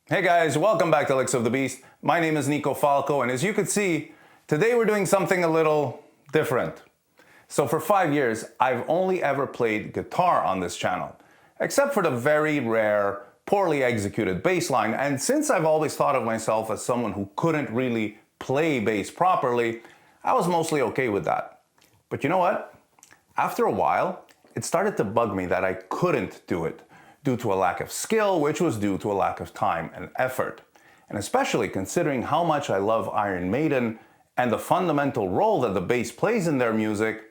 Hey guys, welcome back to Licks of the Beast. My name is Nico Falco, and as you can see, today we're doing something a little different. So for 5 years, I've only ever played guitar on this channel, except for the very rare, poorly executed bass line. And since I've always thought of myself as someone who couldn't really play bass properly, I was mostly okay with that. But you know what? After a while, it started to bug me that I couldn't do it, due to a lack of skill, which was due to a lack of time and effort. And especially considering how much I love Iron Maiden and the fundamental role that the bass plays in their music,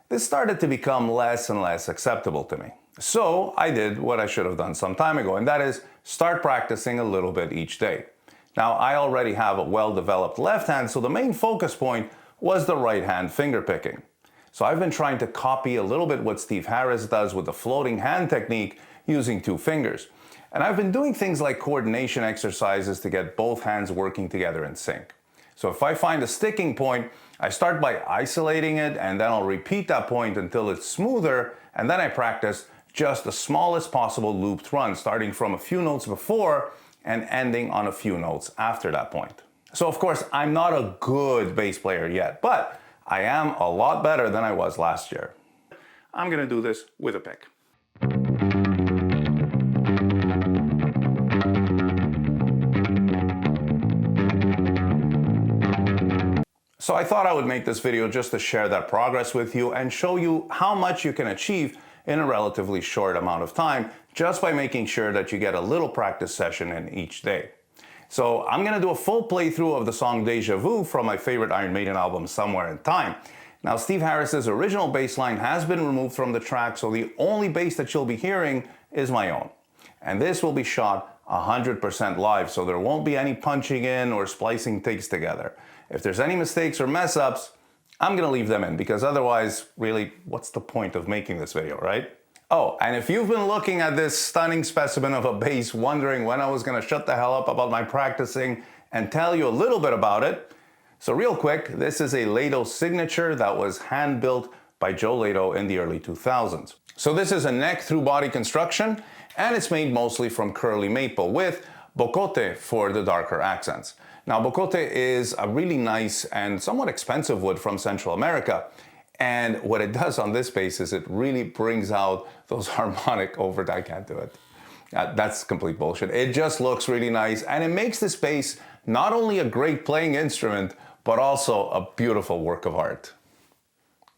this started to become less and less acceptable to me. So I did what I should have done some time ago, and that is start practicing a little bit each day. Now, I already have a well-developed left hand, so the main focus point was the right hand finger picking. So I've been trying to copy a little bit what Steve Harris does with the floating hand technique using 2 fingers. And I've been doing things like coordination exercises to get both hands working together in sync. So if I find a sticking point, I start by isolating it, and then I'll repeat that point until it's smoother, and then I practice just the smallest possible looped run, starting from a few notes before and ending on a few notes after that point. So of course, I'm not a good bass player yet, but I am a lot better than I was last year. I'm gonna do this with a pick. So I thought I would make this video just to share that progress with you and show you how much you can achieve in a relatively short amount of time just by making sure that you get a little practice session in each day. So I'm gonna do a full playthrough of the song Deja Vu from my favorite Iron Maiden album, Somewhere in Time. Now, Steve Harris's original bass line has been removed from the track, so the only bass that you'll be hearing is my own. And this will be shot 100% live, so there won't be any punching in or splicing takes together. If there's any mistakes or mess ups, I'm gonna leave them in, because otherwise, really, what's the point of making this video, right? Oh, and if you've been looking at this stunning specimen of a bass wondering when I was gonna shut the hell up about my practicing and tell you a little bit about it, so real quick, this is a Lado signature that was hand-built by Joe Lado in the early 2000s. So this is a neck through body construction, and it's made mostly from curly maple with bocote for the darker accents. Now, bocote is a really nice and somewhat expensive wood from Central America. And what it does on this bass is it really brings out those harmonic I can't do it. That's complete bullshit. It just looks really nice, and it makes this bass not only a great playing instrument, but also a beautiful work of art.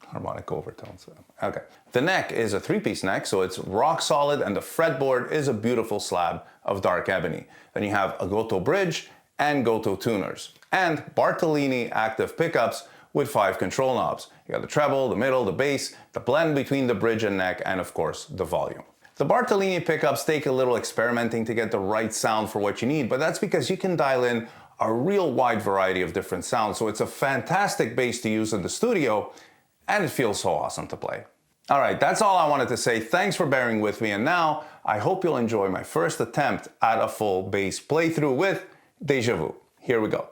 Harmonic overtones. Okay. The neck is a 3-piece neck, so it's rock solid, and the fretboard is a beautiful slab of dark ebony. Then you have a Goto bridge and Goto tuners, and Bartolini active pickups with 5 control knobs. You got the treble, the middle, the bass, the blend between the bridge and neck, and of course, the volume. The Bartolini pickups take a little experimenting to get the right sound for what you need, but that's because you can dial in a real wide variety of different sounds, so it's a fantastic bass to use in the studio, and it feels so awesome to play. All right, that's all I wanted to say. Thanks for bearing with me, and now I hope you'll enjoy my first attempt at a full bass playthrough with Deja Vu. Here we go.